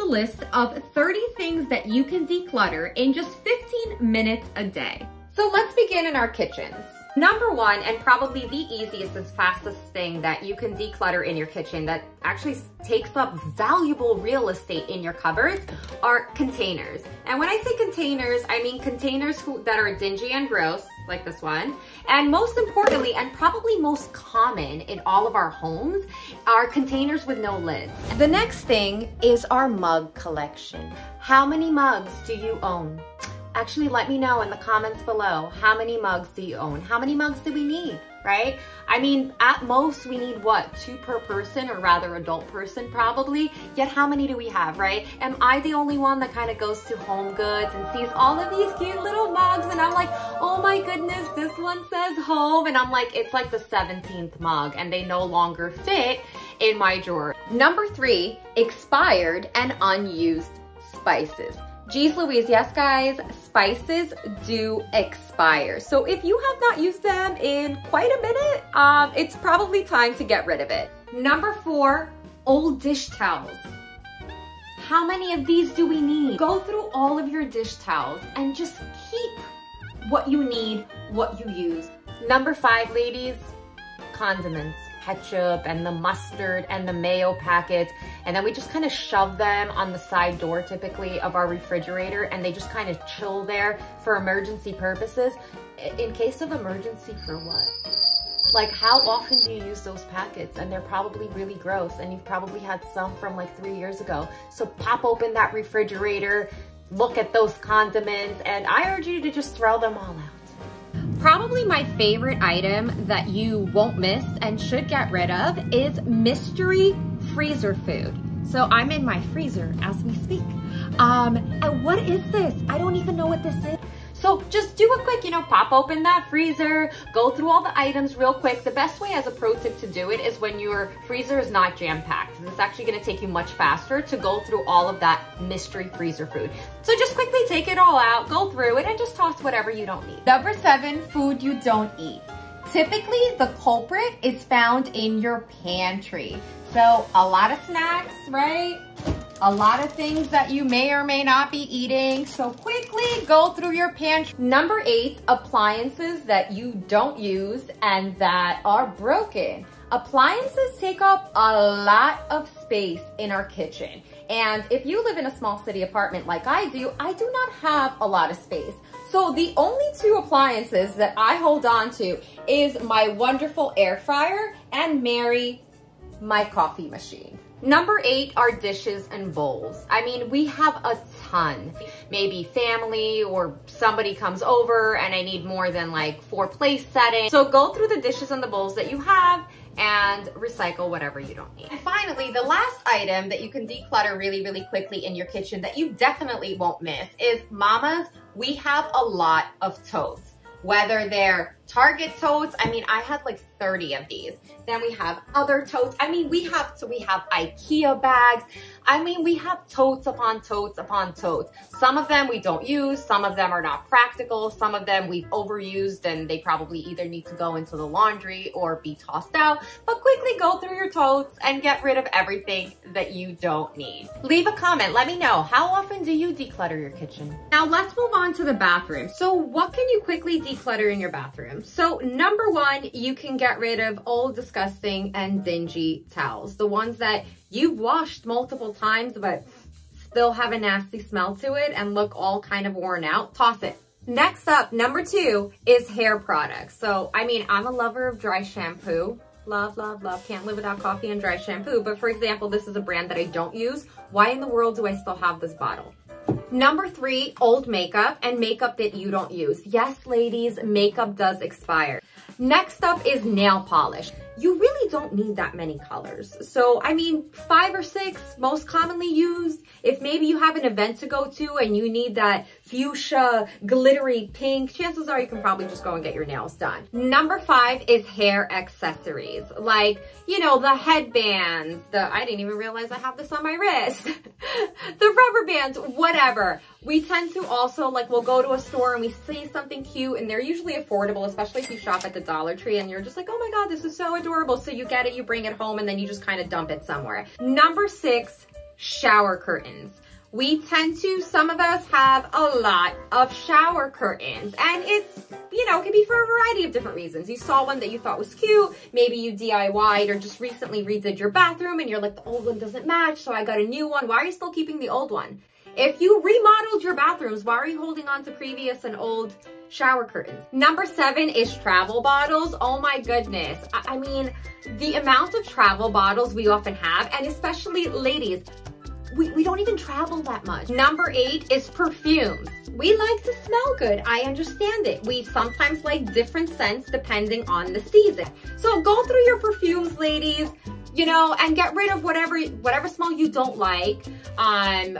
list of 30 things that you can declutter in just 15 minutes a day. So let's begin in our kitchens. Number one, and probably the easiest and fastest thing that you can declutter in your kitchen that actually takes up valuable real estate in your cupboards are containers. And when I say containers, I mean containers that are dingy and gross, like this one. And most importantly, and probably most common in all of our homes, are containers with no lids. The next thing is our mug collection. How many mugs do you own? Actually, let me know in the comments below. How many mugs do you own? How many mugs do we need, right? I mean, at most we need what? 2 per person, or rather adult person probably. Yet how many do we have, right? Am I the only one that kind of goes to Home Goods and sees all of these cute little mugs and I'm like, oh my goodness, this one says home. And I'm like, it's like the 17th mug and they no longer fit in my drawer. Number 3, expired and unused spices. Geez Louise, yes guys, spices do expire. So if you have not used them in quite a minute, it's probably time to get rid of it. Number 4, old dish towels. How many of these do we need? Go through all of your dish towels and just keep what you need, what you use. Number 5, ladies, condiments. Ketchup and the mustard and the mayo packets, and then we just kind of shove them on the side door typically of our refrigerator, and they just kind of chill there for emergency purposes. In case of emergency, for what? Like, how often do you use those packets? And they're probably really gross, and you've probably had some from like 3 years ago. So pop open that refrigerator, look at those condiments, and I urge you to just throw them all out. Probably my favorite item that you won't miss and should get rid of is mystery freezer food. So I'm in my freezer as we speak. And what is this? I don't even know what this is. So just do a quick, pop open that freezer, go through all the items real quick. The best way as a pro tip to do it is when your freezer is not jam-packed. It's actually gonna take you much faster to go through all of that mystery freezer food. So just quickly take it all out, go through it, and just toss whatever you don't need. Number 7, food you don't eat. Typically, the culprit is found in your pantry. So a lot of snacks, right? A lot of things that you may or may not be eating. So quickly go through your pantry. Number 8, appliances that you don't use and that are broken. Appliances take up a lot of space in our kitchen. And if you live in a small city apartment like I do not have a lot of space. So the only 2 appliances that I hold on to is my wonderful air fryer and Mary, my coffee machine. Number 8 are dishes and bowls. I mean, we have a ton. Maybe family or somebody comes over and I need more than like 4 place settings. So go through the dishes and the bowls that you have and recycle whatever you don't need. And finally, the last item that you can declutter really, really quickly in your kitchen that you definitely won't miss is, mamas, we have a lot of totes. Whether they're Target totes, I mean, I had like 30 of these. Then we have other totes. I mean, we have IKEA bags. I mean, we have totes upon totes upon totes. Some of them we don't use. Some of them are not practical. Some of them we've overused and they probably either need to go into the laundry or be tossed out. But quickly go through your totes and get rid of everything that you don't need. Leave a comment. Let me know, how often do you declutter your kitchen? Now let's move on to the bathroom. So what can you quickly declutter in your bathroom? So number 1, you can get rid of old, disgusting, and dingy towels. The ones that you've washed multiple times, but still have a nasty smell to it and look all kind of worn out. Toss it. Next up, number 2 is hair products. So, I mean, I'm a lover of dry shampoo. Love, love, love. Can't live without coffee and dry shampoo. But for example, this is a brand that I don't use. Why in the world do I still have this bottle? Number 3, old makeup and makeup that you don't use. Yes, ladies, makeup does expire. Next up is nail polish. You really don't need that many colors. So, I mean, 5 or 6, most commonly used. If maybe you have an event to go to and you need that fuchsia, glittery pink, chances are you can probably just go and get your nails done. Number 5 is hair accessories. Like, the headbands, I didn't even realize I have this on my wrist. The rubber bands, whatever. We tend to also, we'll go to a store and we see something cute and they're usually affordable, especially if you shop at the Dollar Tree and you're just like, oh my God, this is so adorable. So you get it, you bring it home, and then you just kind of dump it somewhere. Number 6 shower curtains. We tend to, some of us have a lot of shower curtains, and it's, you know, it can be for a variety of different reasons. You saw one that you thought was cute, maybe you DIY'd or just recently redid your bathroom and you're like, the old one doesn't match, so I got a new one. Why are you still keeping the old one? If you remodeled your bathrooms, why are you holding on to previous and old shower curtains? Number 7 is travel bottles. Oh my goodness. I mean, the amount of travel bottles we often have, and especially ladies, we don't even travel that much. Number 8 is perfumes. We like to smell good. I understand it. We sometimes like different scents depending on the season. So go through your perfumes, ladies, you know, and get rid of whatever smell you don't like,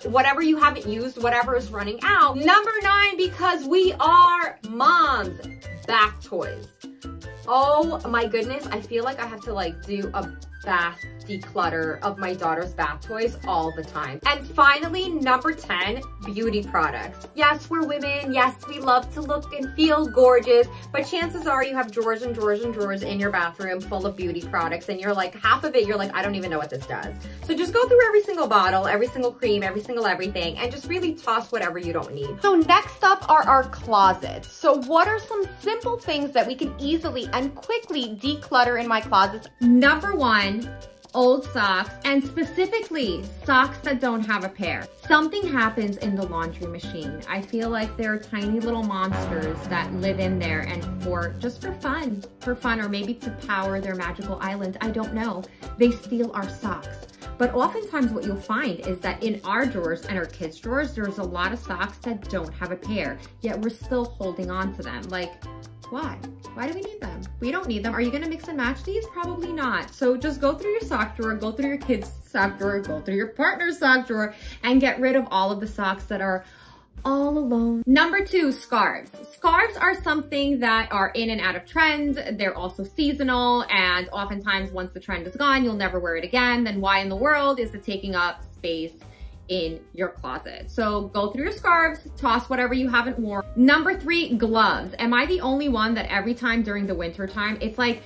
whatever you haven't used, whatever is running out. Number 9, because we are moms, bath toys. Oh my goodness, I feel like I have to like do a bath declutter of my daughter's bath toys all the time. And finally, number 10, beauty products. Yes, we're women. Yes, we love to look and feel gorgeous, but chances are you have drawers and drawers and drawers in your bathroom full of beauty products, and you're like, half of it, you're like, I don't even know what this does. So just go through every single bottle, every single cream, every single everything, and just really toss whatever you don't need. So next up are our closets. So what are some simple things that we can easily and quickly declutter in my closets? Number 1, old socks, and specifically socks that don't have a pair. Something happens in the laundry machine. I feel like there are tiny little monsters that live in there, and just for fun, or maybe to power their magical island, I don't know, they steal our socks. But oftentimes what you'll find is that in our drawers and our kids' drawers, there's a lot of socks that don't have a pair, yet we're still holding on to them. Like, why? Why do we need them? We don't need them. Are you gonna mix and match these? Probably not. So just go through your sock drawer, go through your kids' sock drawer, go through your partner's sock drawer, and get rid of all of the socks that are all alone. Number 2, scarves. Scarves are something that are in and out of trend. They're also seasonal, and oftentimes once the trend is gone, you'll never wear it again. Then why in the world is it taking up space in your closet? So go through your scarves, toss whatever you haven't worn. Number 3, gloves. Am I the only one that every time during the winter time, it's like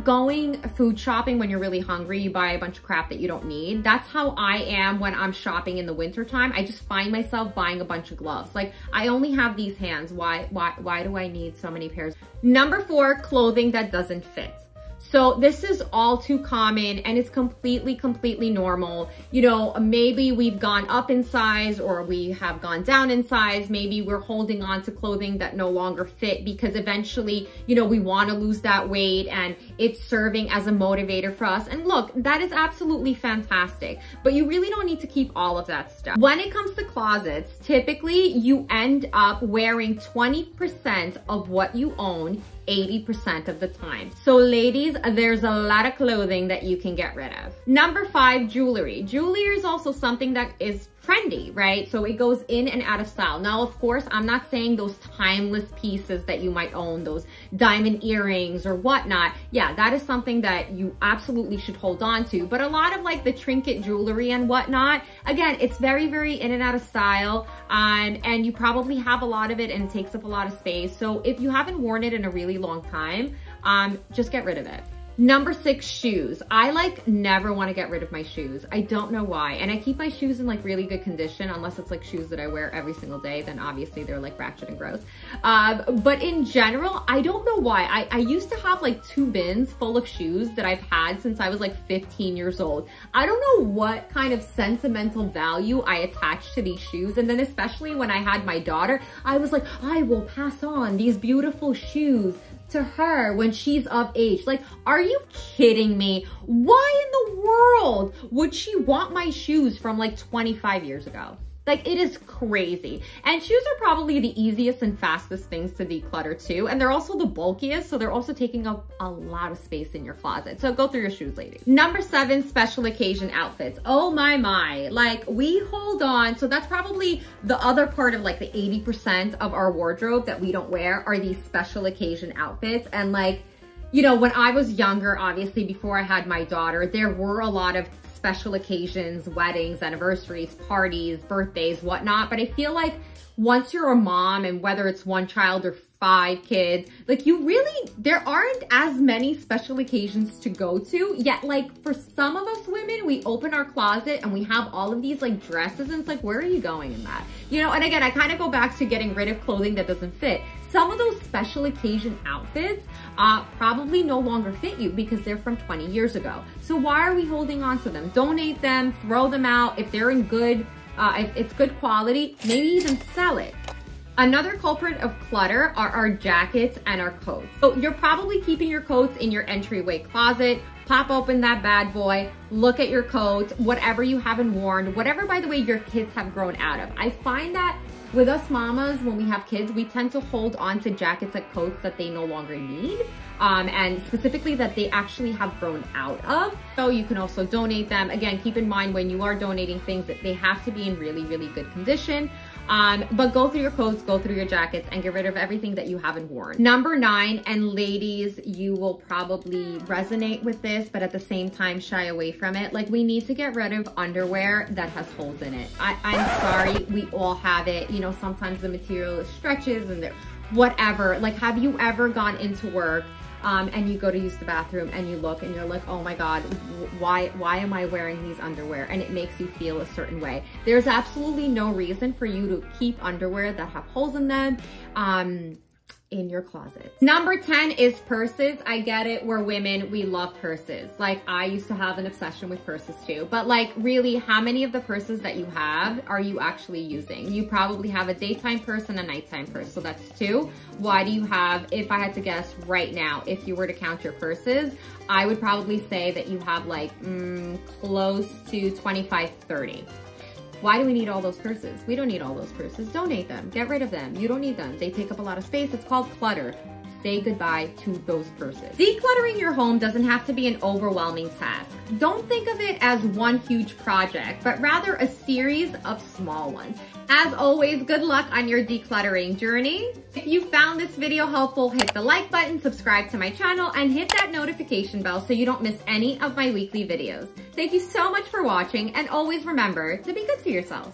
going food shopping when you're really hungry, you buy a bunch of crap that you don't need? That's how I am when I'm shopping in the winter time. I just find myself buying a bunch of gloves. Like, I only have these hands. Why do I need so many pairs? Number 4, clothing that doesn't fit. So this is all too common, and it's completely normal. You know, maybe we've gone up in size or we have gone down in size. Maybe we're holding on to clothing that no longer fit because eventually, you know, we want to lose that weight and it's serving as a motivator for us. And look, that is absolutely fantastic, but you really don't need to keep all of that stuff. When it comes to closets, typically you end up wearing 20% of what you own 80% of the time. So ladies, there's a lot of clothing that you can get rid of. Number 5, jewelry. Jewelry is also something that is trendy, right? So it goes in and out of style. Now, of course, I'm not saying those timeless pieces that you might own, those diamond earrings or whatnot. Yeah, that is something that you absolutely should hold on to. But a lot of like the trinket jewelry and whatnot, again, it's very in and out of style. And you probably have a lot of it and it takes up a lot of space. So if you haven't worn it in a really long time, just get rid of it. Number 6, shoes. I like never want to get rid of my shoes. I don't know why. And I keep my shoes in like really good condition, unless it's like shoes that I wear every single day, then obviously they're like ratchet and gross. But in general, I don't know why. I used to have like 2 bins full of shoes that I've had since I was like 15 years old. I don't know what kind of sentimental value I attached to these shoes. And then especially when I had my daughter, I was like, I will pass on these beautiful shoes to her when she's of age. Like, are you kidding me? Why in the world would she want my shoes from like 25 years ago? Like, it is crazy. And shoes are probably the easiest and fastest things to declutter too. And they're also the bulkiest, so they're also taking up a lot of space in your closet. So go through your shoes, ladies. Number 7, special occasion outfits. Oh my. Like, we hold on. So that's probably the other part of like the 80% of our wardrobe that we don't wear are these special occasion outfits. And like, you know, when I was younger, obviously before I had my daughter, there were a lot of special occasions, weddings, anniversaries, parties, birthdays, whatnot. But I feel like once you're a mom, and whether it's 1 child or 5 kids. Like you really, there aren't as many special occasions to go to, yet like for some of us women, we open our closet and we have all of these like dresses and it's like, where are you going in that? You know, and again, I kind of go back to getting rid of clothing that doesn't fit. Some of those special occasion outfits probably no longer fit you because they're from 20 years ago. So why are we holding on to them? Donate them, throw them out. If they're in good, if it's good quality, maybe even sell it. Another culprit of clutter are our jackets and our coats. So you're probably keeping your coats in your entryway closet. Pop open that bad boy, look at your coats, whatever you haven't worn, whatever, by the way, your kids have grown out of. I find that with us mamas, when we have kids, we tend to hold on to jackets and coats that they no longer need, and specifically that they actually have grown out of. So you can also donate them. Again, keep in mind when you are donating things that they have to be in really, really good condition. But go through your coats, go through your jackets, and get rid of everything that you haven't worn. Number 9, and ladies, you will probably resonate with this, but at the same time, shy away from it. Like, we need to get rid of underwear that has holes in it. I'm sorry, we all have it. You know, sometimes the material stretches and whatever. Like, have you ever gone into work and you go to use the bathroom and you look and you're like, oh my God, why am I wearing these underwear? And it makes you feel a certain way. There's absolutely no reason for you to keep underwear that have holes in them in your closet. Number 10 is purses. I get it. We're women. We love purses. Like, I used to have an obsession with purses too. But like, really, how many of the purses that you have are you actually using? You probably have a daytime purse and a nighttime purse. So that's 2. Why do you have, if I had to guess right now, if you were to count your purses, I would probably say that you have like close to 25, 30. Why do we need all those purses? We don't need all those purses. Donate them. Get rid of them. You don't need them. They take up a lot of space. It's called clutter. Say goodbye to those purses. Decluttering your home doesn't have to be an overwhelming task. Don't think of it as one huge project, but rather a series of small ones. As always, good luck on your decluttering journey. If you found this video helpful, hit the like button, subscribe to my channel, and hit that notification bell so you don't miss any of my weekly videos. Thank you so much for watching, and always remember to be good to yourself.